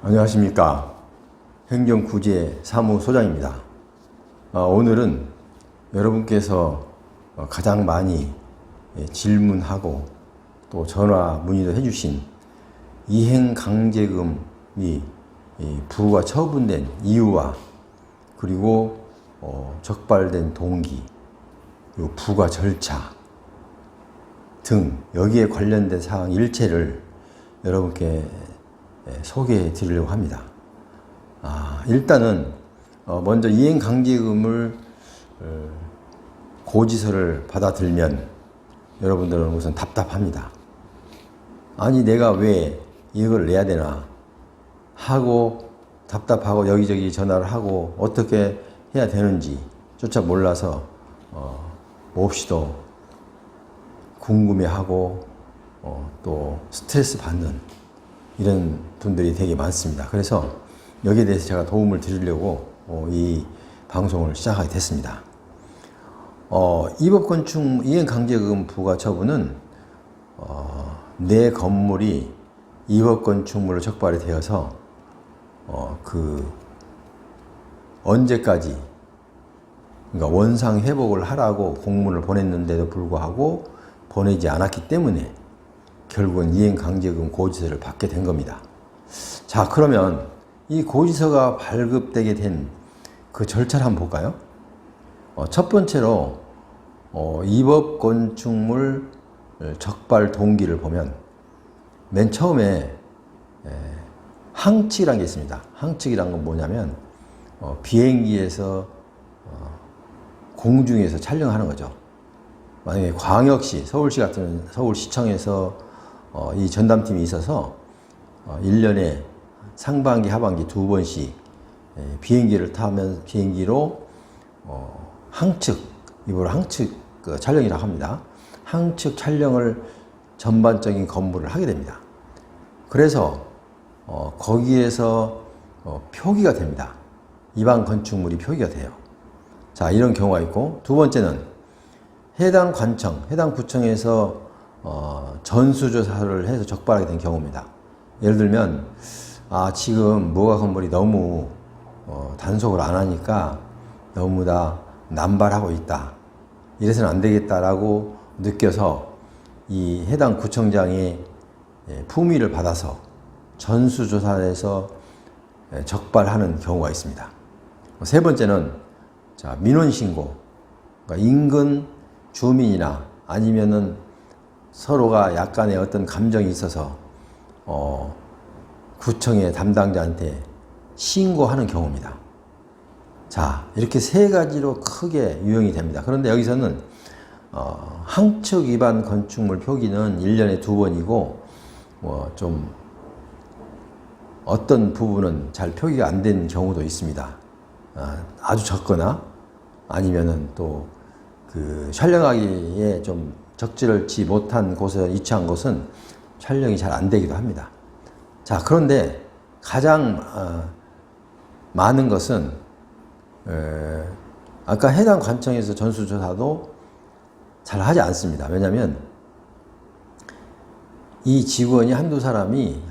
안녕하십니까. 행정구제 사무소장입니다. 오늘은 여러분께서 가장 많이 질문하고 또 전화 문의도 해주신 이행강제금이 부가 처분된 이유와 그리고 적발된 동기, 그리고 부과 절차 등 여기에 관련된 사항 일체를 여러분께 소개해 드리려고 합니다. 일단은 먼저 이행강제금을 고지서를 받아들면 여러분들은 우선 답답합니다. 아니 내가 왜 이걸 내야 되나 하고 답답하고 여기저기 전화를 하고 어떻게 해야 되는지 조차 몰라서 몹시도 궁금해하고 또 스트레스 받는 이런 분들이 되게 많습니다. 그래서 여기에 대해서 제가 도움을 드리려고 이 방송을 시작하게 됐습니다. 입업건축 이행강제금 부과 처분은 내 건물이 입업건축물로 적발이 되어서 언제까지 그러니까 원상 회복을 하라고 공문을 보냈는데도 불구하고 보내지 않았기 때문에 결국은 이행강제금 고지서를 받게 된 겁니다. 자, 그러면 이 고지서가 발급되게 된 그 절차를 한번 볼까요? 첫 번째로 입업건축물 적발 동기를 보면 맨 처음에 항칙이라는 게 있습니다. 항칙이란 건 뭐냐면 비행기에서 공중에서 촬영하는 거죠. 만약에 광역시, 서울시 같은 서울시청에서 이 전담팀이 있어서 1년에 상반기, 하반기 두 번씩 비행기를 타면 비행기로 항측, 이걸 항측 촬영이라고 합니다. 항측 촬영을 전반적인 건물을 하게 됩니다. 그래서 거기에서 표기가 됩니다. 입안 건축물이 표기가 돼요. 자, 이런 경우가 있고, 두 번째는 해당 관청, 해당 구청에서 전수조사를 해서 적발하게 된 경우입니다. 예를 들면 지금 무허가 건물이 너무 단속을 안 하니까 너무 다 남발하고 있다. 이래서는 안 되겠다라고 느껴서 이 해당 구청장의 품위를 받아서 전수조사에서 적발하는 경우가 있습니다. 세 번째는 민원신고, 그러니까 인근 주민이나 아니면은 서로가 약간의 어떤 감정이 있어서 구청의 담당자한테 신고하는 경우입니다. 자, 이렇게 세 가지로 크게 유형이 됩니다. 그런데 여기서는 항축 위반 건축물 표기는 1년에 2번이고 좀 어떤 부분은 잘 표기가 안 된 경우도 있습니다. 아주 적거나 아니면은 또 촬영하기에 좀 적절치 못한 곳에 위치한 곳은 촬영이 잘 안 되기도 합니다. 자, 그런데 가장 많은 것은 아까 해당 관청에서 전수조사도 잘 하지 않습니다. 왜냐하면 이 직원이 한 사람이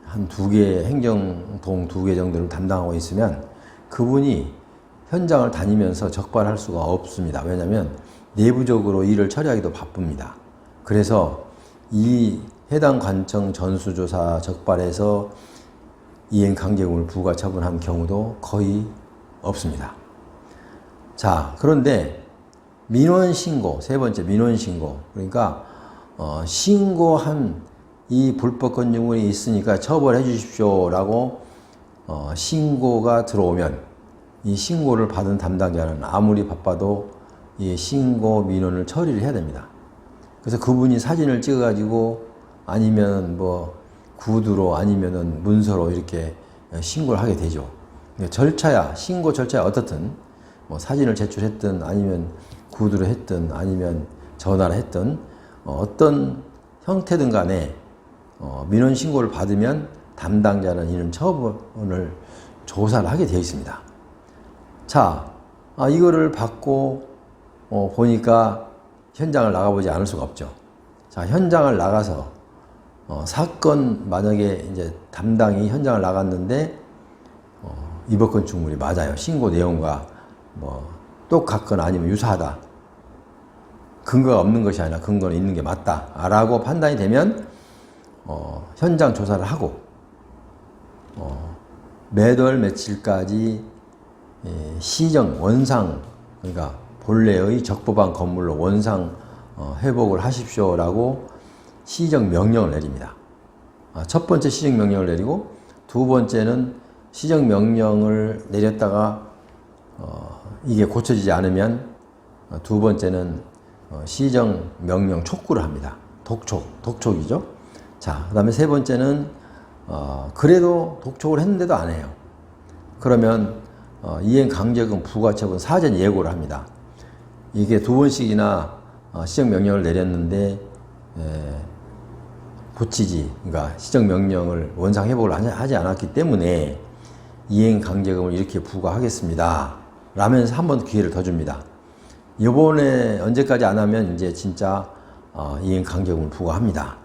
한 2개, 행정동 2개 정도를 담당하고 있으면 그분이 현장을 다니면서 적발할 수가 없습니다. 왜냐하면 내부적으로 일을 처리하기도 바쁩니다. 그래서 이 해당 관청 전수조사 적발해서 이행강제금을 부과 처분한 경우도 거의 없습니다. 자, 그런데 민원신고, 세 번째 민원신고. 그러니까 신고한 이 불법 건축물이 있으니까 처벌해 주십시오라고 신고가 들어오면 이 신고를 받은 담당자는 아무리 바빠도 이 신고 민원을 처리를 해야 됩니다. 그래서 그분이 사진을 찍어가지고 아니면 구두로 아니면은 문서로 이렇게 신고를 하게 되죠. 신고 절차야 어떻든 사진을 제출했든 아니면 구두로 했든 아니면 전화를 했든 어떤 형태든 간에 민원 신고를 받으면 담당자는 이런 처분을 조사를 하게 되어 있습니다. 자, 이거를 받고 보니까 현장을 나가보지 않을 수가 없죠. 자, 현장을 나가서 사건 만약에 이제 담당이 현장을 나갔는데 입업 건축물이 맞아요. 신고 내용과 뭐 똑같거나 아니면 유사하다. 근거가 없는 것이 아니라 근거는 있는 게 맞다라고 판단이 되면 현장 조사를 하고 몇 월 며칠까지 시정 원상, 그러니까 본래의 적법한 건물로 원상 회복을 하십시오라고 시정 명령을 내립니다. 첫 번째 시정 명령을 내리고 두 번째는 시정 명령을 내렸다가 이게 고쳐지지 않으면 두 번째는 시정 명령 촉구를 합니다. 독촉이죠. 자, 그 다음에 세 번째는 그래도 독촉을 했는데도 안 해요. 그러면 이행 강제금 부과처분 사전 예고를 합니다. 이게 두 번씩이나 시정 명령을 내렸는데 고치지, 그러니까 시정 명령을 원상 회복을 하지 않았기 때문에 이행 강제금을 이렇게 부과하겠습니다. 라면서 한 번 기회를 더 줍니다. 이번에 언제까지 안 하면 이제 진짜 이행 강제금을 부과합니다.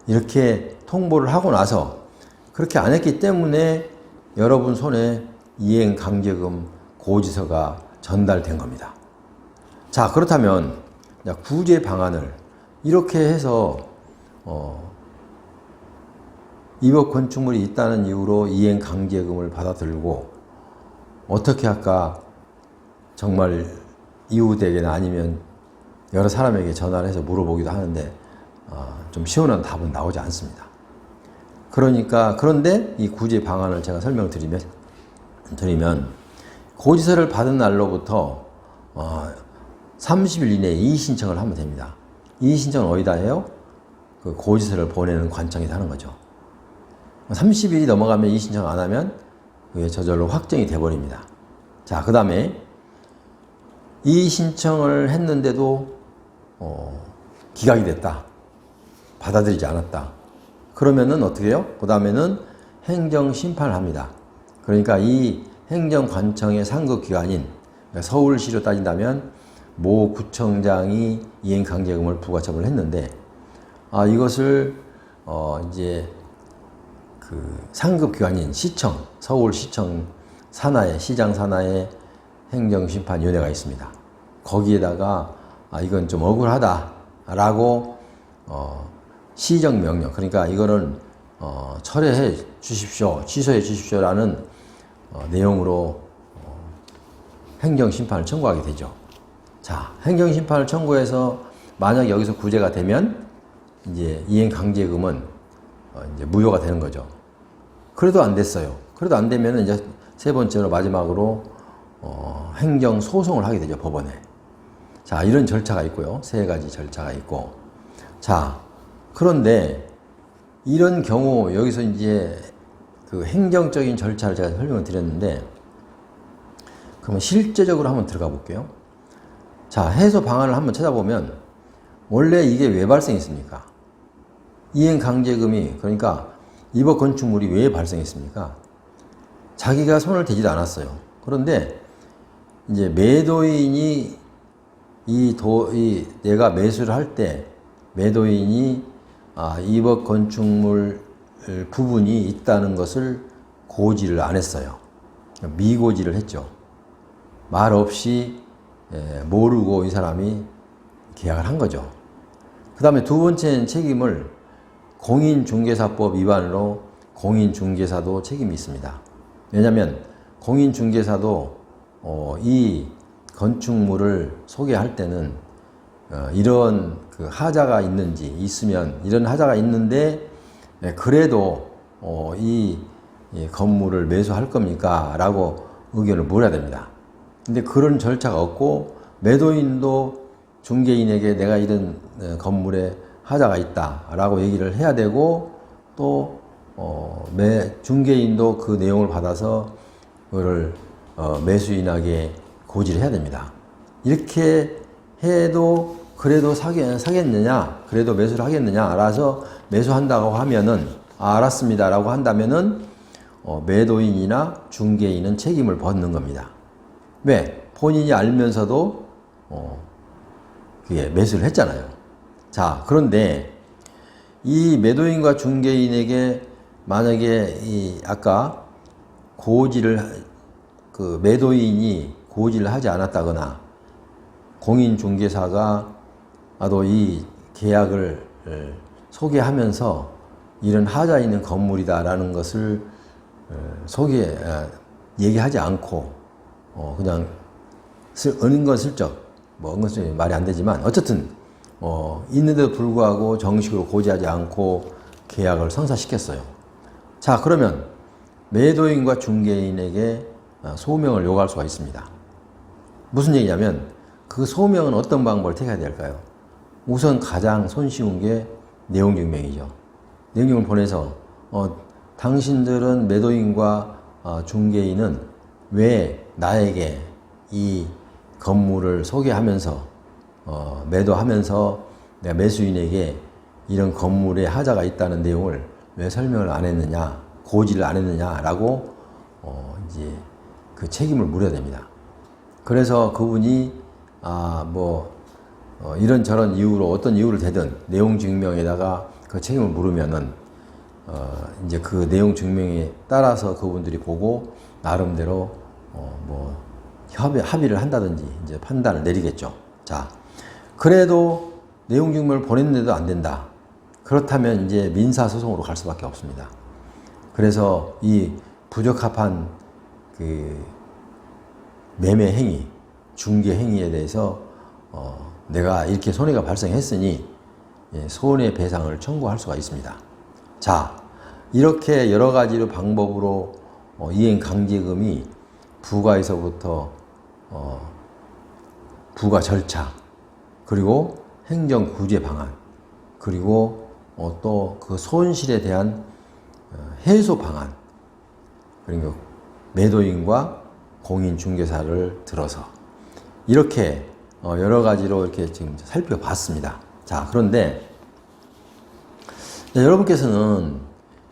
이렇게 통보를 하고 나서 그렇게 안 했기 때문에 여러분 손에 이행 강제금 고지서가 전달된 겁니다. 자, 그렇다면 구제 방안을 이렇게 해서 입업 건축물이 있다는 이유로 이행 강제금을 받아들고 어떻게 할까 정말 이웃에게나 아니면 여러 사람에게 전화를 해서 물어보기도 하는데 좀 시원한 답은 나오지 않습니다. 그런데 이 구제 방안을 제가 설명드리면 고지서를 받은 날로부터 30일 이내에 이의신청을 하면 됩니다. 이의신청은 어디다 해요? 그 고지서를 보내는 관청에서 하는 거죠. 30일이 넘어가면 이의신청 안 하면 그게 저절로 확정이 돼버립니다. 자, 그 다음에 이의신청을 했는데도 기각이 됐다. 받아들이지 않았다. 그러면은 어떻게 해요? 그 다음에는 행정심판을 합니다. 그러니까 이 행정관청의 상급기관인 서울시로 따진다면 모 구청장이 이행강제금을 부과처분을 했는데 이것을 이제 그 상급기관인 시청, 서울시청 산하에 시장 산하에 행정심판위원회가 있습니다. 거기에다가 이건 좀 억울하다라고 시정명령, 그러니까 이거는 철회해 주십시오, 취소해 주십시오라는 내용으로 행정심판을 청구하게 되죠. 자, 행정심판을 청구해서 만약 여기서 구제가 되면 이제 이행강제금은 이제 무효가 되는 거죠. 그래도 안 됐어요. 그래도 안 되면 이제 세 번째로 마지막으로 행정소송을 하게 되죠, 법원에. 자, 이런 절차가 있고요. 세 가지 절차가 있고. 자, 그런데 이런 경우 여기서 이제 그 행정적인 절차를 제가 설명을 드렸는데, 그러면 실제적으로 한번 들어가 볼게요. 자, 해소 방안을 한번 찾아보면 원래 이게 왜 발생했습니까? 이행강제금이, 그러니까 입업 건축물이 왜 발생했습니까? 자기가 손을 대지도 않았어요. 그런데 이제 매도인이 내가 매수를 할 때 매도인이 입업 건축물 부분이 있다는 것을 고지를 안 했어요. 미고지를 했죠. 말 없이 모르고 이 사람이 계약을 한 거죠. 그 다음에 두 번째는 책임을 공인중개사법 위반으로 공인중개사도 책임이 있습니다. 왜냐하면 공인중개사도 이 건축물을 소개할 때는 이런 그 하자가 있는지 있으면 이런 하자가 있는데 그래도 이 건물을 매수할 겁니까? 라고 의견을 물어야 됩니다. 근데 그런 절차가 없고 매도인도 중개인에게 내가 이런 건물에 하자가 있다 라고 얘기를 해야 되고 또 중개인도 그 내용을 받아서 그거를 매수인에게 고지를 해야 됩니다. 이렇게 해도 그래도 사겠느냐, 그래도 매수를 하겠느냐, 알아서 매수한다고 하면은 알았습니다 라고 한다면은 매도인이나 중개인은 책임을 벗는 겁니다. 왜? 본인이 알면서도 그게 매수를 했잖아요. 자, 그런데 이 매도인과 중개인에게 만약에 이 아까 그 매도인이 고지를 하지 않았다거나 공인중개사가 나도 이 계약을 소개하면서 이런 하자 있는 건물이다라는 것을 얘기하지 않고 그냥 은근슬쩍 은근슬쩍 말이 안 되지만 어쨌든 있는데도 불구하고 정식으로 고지하지 않고 계약을 성사시켰어요. 자, 그러면 매도인과 중개인에게 소명을 요구할 수가 있습니다. 무슨 얘기냐면 그 소명은 어떤 방법을 택해야 될까요? 우선 가장 손쉬운 게 내용증명이죠. 내용증명을 보내서 당신들은 매도인과 중개인은 왜 나에게 이 건물을 소개하면서 매도하면서 내가 매수인에게 이런 건물에 하자가 있다는 내용을 왜 설명을 안 했느냐, 고지를 안 했느냐라고 이제 그 책임을 물어야 됩니다. 그래서 그분이 이런저런 이유로 어떤 이유를 대든 내용 증명에다가 그 책임을 물으면은 이제 그 내용 증명에 따라서 그분들이 보고 나름대로 합의를 한다든지 이제 판단을 내리겠죠. 자, 그래도 내용 증명을 보냈는데도 안 된다. 그렇다면 이제 민사 소송으로 갈 수밖에 없습니다. 그래서 이 부적합한 그 매매 행위, 중개 행위에 대해서 내가 이렇게 손해가 발생했으니 손해배상을 청구할 수가 있습니다. 자, 이렇게 여러 가지로 방법으로 이행강제금이 부가에서부터 부가 절차, 그리고 행정구제 방안, 그리고 또 그 손실에 대한 해소 방안, 그리고 매도인과 공인중개사를 들어서 이렇게 여러 가지로 이렇게 지금 살펴봤습니다. 자, 그런데 여러분께서는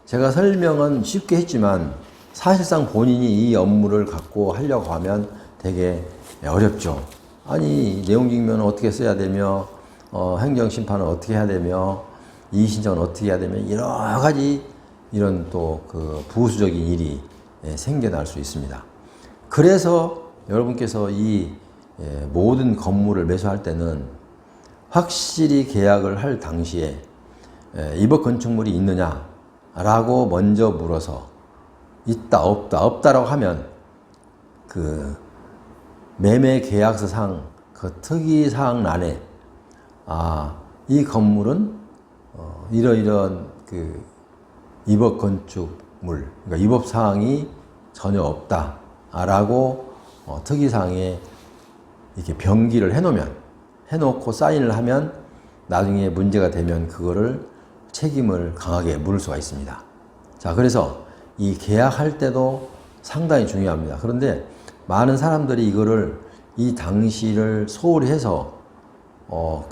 제가 설명은 쉽게 했지만 사실상 본인이 이 업무를 갖고 하려고 하면 되게 어렵죠. 아니, 내용증명은 어떻게 써야 되며 행정심판은 어떻게 해야 되며 이의신청은 어떻게 해야 되며 여러 가지 이런 또 그 부수적인 일이 생겨날 수 있습니다. 그래서 여러분께서 이 모든 건물을 매수할 때는 확실히 계약을 할 당시에 입업 건축물이 있느냐라고 먼저 물어서 있다 없다라고 하면 그 매매 계약서상 그 특이사항란에 이 건물은 이러이러한 그 입업 건축물, 그러니까 입업 사항이 전혀 없다라고 특이사항에 이렇게 병기를 해놓고 사인을 하면 나중에 문제가 되면 그거를 책임을 강하게 물을 수가 있습니다. 자, 그래서 이 계약할 때도 상당히 중요합니다. 그런데 많은 사람들이 이거를 이 당시를 소홀히 해서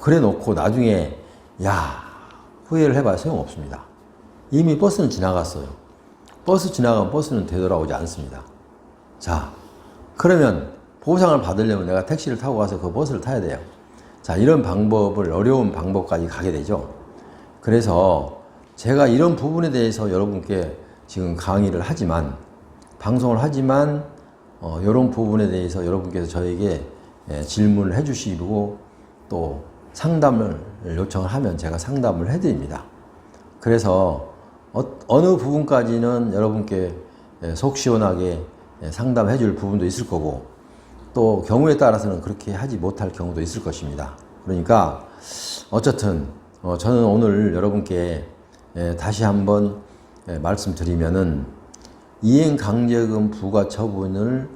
그래 놓고 나중에 후회를 해봐야 소용없습니다. 이미 버스는 지나갔어요. 버스 지나가면 버스는 되돌아오지 않습니다. 자, 그러면 보상을 받으려면 내가 택시를 타고 가서 그 버스를 타야 돼요. 자, 이런 어려운 방법까지 가게 되죠. 그래서 제가 이런 부분에 대해서 여러분께 지금 강의를 하지만, 방송을 하지만, 이런 부분에 대해서 여러분께서 저에게 질문을 해주시고 또 상담을 요청을 하면 제가 상담을 해드립니다. 그래서 어느 부분까지는 여러분께 속 시원하게 상담해 줄 부분도 있을 거고 또 경우에 따라서는 그렇게 하지 못할 경우도 있을 것입니다. 그러니까 어쨌든 저는 오늘 여러분께 다시 한번 말씀드리면은 이행강제금 부과 처분을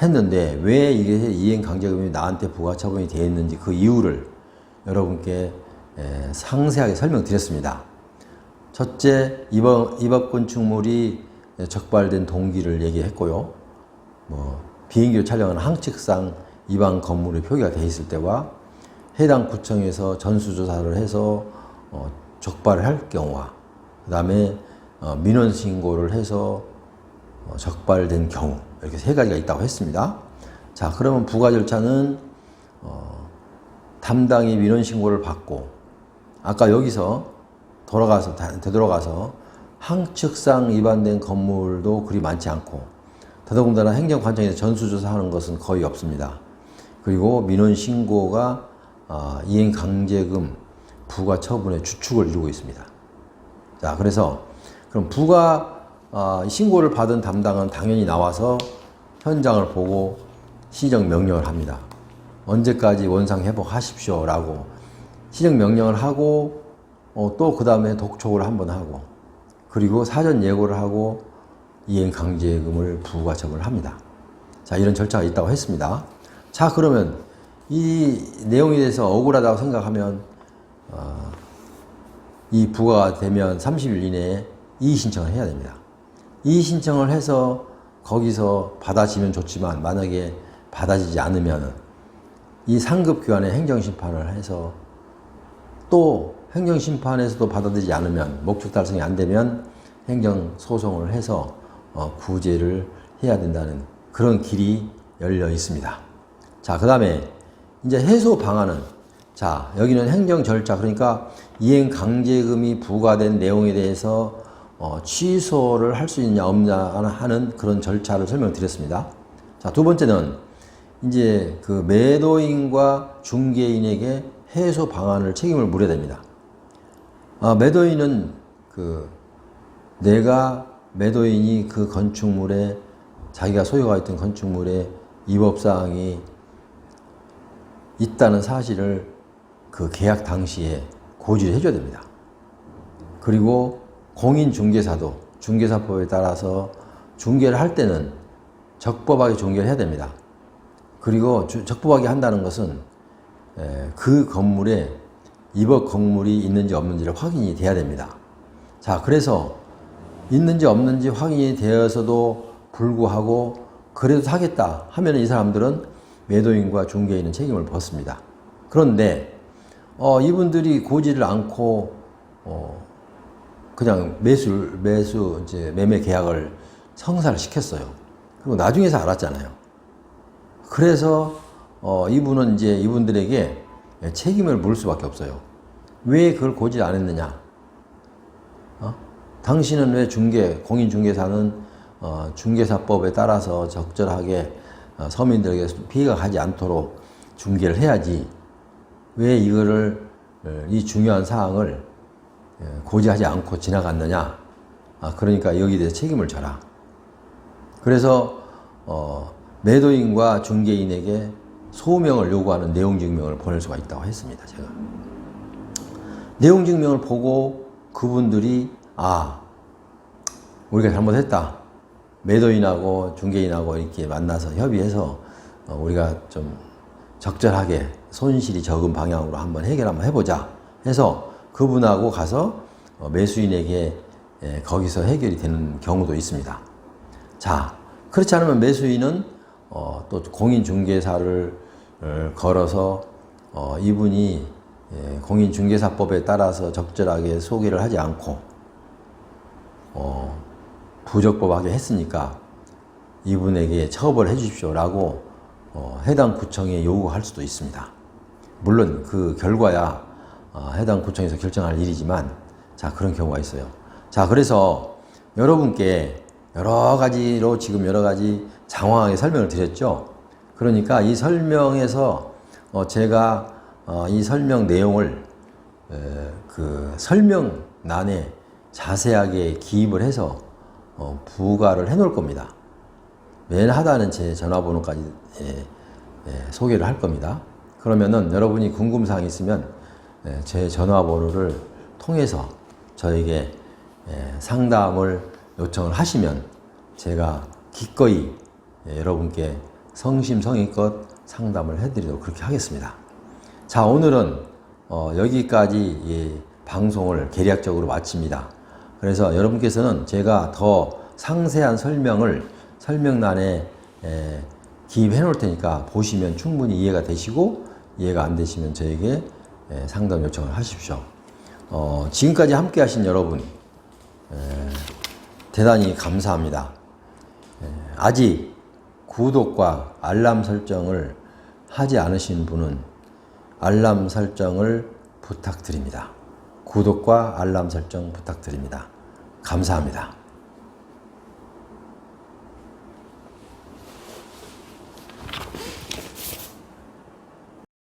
했는데 왜 이게 이행강제금이 나한테 부과 처분이 되어 있는지 그 이유를 여러분께 상세하게 설명드렸습니다. 첫째, 입업 건축물이 적발된 동기를 얘기했고요. 비행기로 촬영한 항칙상 입항 건물의 표기가 되어 있을 때와 해당 구청에서 전수조사를 해서 적발을 할 경우와 그 다음에 민원 신고를 해서 적발된 경우, 이렇게 세 가지가 있다고 했습니다. 자, 그러면 부가 절차는 담당이 민원 신고를 받고 아까 여기서 되돌아가서 항칙상 위반된 건물도 그리 많지 않고, 더더군다나 행정관청에서 전수조사하는 것은 거의 없습니다. 그리고 민원 신고가 이행강제금 부과 처분의 주축을 이루고 있습니다. 자, 그래서 그럼 부가 신고를 받은 담당은 당연히 나와서 현장을 보고 시정명령을 합니다. 언제까지 원상 회복하십시오 라고 시정명령을 하고, 또 그 다음에 독촉을 한번 하고, 그리고 사전 예고를 하고 이행강제금을 부과 처분을 합니다. 자, 이런 절차가 있다고 했습니다. 자, 그러면 이 내용에 대해서 억울하다고 생각하면 이 부과가 되면 30일 이내에 이의신청을 해야 됩니다. 이의신청을 해서 거기서 받아지면 좋지만, 만약에 받아지지 않으면 이 상급기관에 행정심판을 해서, 또 행정심판에서도 받아들이지 않으면, 목적 달성이 안 되면 행정소송을 해서 구제를 해야 된다는 그런 길이 열려 있습니다. 자, 그 다음에 이제 해소 방안은, 자, 여기는 행정 절차, 그러니까 이행 강제금이 부과된 내용에 대해서 취소를 할 수 있냐 없냐 하는 그런 절차를 설명드렸습니다. 자, 두 번째는 이제 그 매도인과 중개인에게 해소 방안을 책임을 물어야 됩니다. 매도인은 내가 매도인이 그 건축물에, 자기가 소유가 있던 건축물에 위법사항이 있다는 사실을 그 계약 당시에 고지를 해줘야 됩니다. 그리고 공인중개사도 중개사법에 따라서 중개를 할 때는 적법하게 중개를 해야 됩니다. 그리고 적법하게 한다는 것은 그 건물에 위법 건물이 있는지 없는지를 확인이 돼야 됩니다. 자, 그래서 있는지 없는지 확인이 되어서도 불구하고 그래도 사겠다 하면 이 사람들은 매도인과 중개인은 책임을 벗습니다. 그런데 이분들이 고지를 않고 그냥 매매 계약을 성사를 시켰어요. 그리고 나중에서 알았잖아요. 그래서 이분은 이제 이분들에게 책임을 물을 수밖에 없어요. 왜 그걸 고지를 안 했느냐? 당신은 왜 공인중개사는 중개사법에 따라서 적절하게 서민들에게 피해가 가지 않도록 중개를 해야지, 왜 이 중요한 사항을 고지하지 않고 지나갔느냐? 그러니까 여기에 대해서 책임을 져라. 그래서 매도인과 중개인에게 소명을 요구하는 내용증명을 보낼 수가 있다고 했습니다. 제가 내용증명을 보고 그분들이 우리가 잘못했다, 매도인하고 중개인하고 이렇게 만나서 협의해서 우리가 좀 적절하게 손실이 적은 방향으로 한번 해보자 해서 그분하고 가서 매수인에게 거기서 해결이 되는 경우도 있습니다. 자, 그렇지 않으면 매수인은 또 공인중개사를 걸어서 이분이 공인중개사법에 따라서 적절하게 소개를 하지 않고 부적법하게 했으니까 이분에게 처벌해 주십시오라고 해당 구청에 요구할 수도 있습니다. 물론 그 결과야 해당 구청에서 결정할 일이지만, 자, 그런 경우가 있어요. 자, 그래서 여러분께 여러 가지 장황하게 설명을 드렸죠. 그러니까 이 설명에서 제가 이 설명 내용을 그 설명란에 자세하게 기입을 해서 부과를 해 놓을 겁니다. 맨 하단은 제 전화번호까지 소개를 할 겁니다. 그러면은 여러분이 궁금사항이 있으면 제 전화번호를 통해서 저에게 상담을 요청을 하시면 제가 기꺼이 여러분께 성심성의껏 상담을 해드리도록 그렇게 하겠습니다. 자, 오늘은 여기까지 방송을 개략적으로 마칩니다. 그래서 여러분께서는 제가 더 상세한 설명을 설명란에 기입해 놓을 테니까 보시면 충분히 이해가 되시고, 이해가 안 되시면 저에게 상담 요청을 하십시오. 지금까지 함께 하신 여러분 대단히 감사합니다. 아직 구독과 알람 설정을 하지 않으신 분은 알람 설정을 부탁드립니다. 구독과 알람 설정 부탁드립니다. 감사합니다.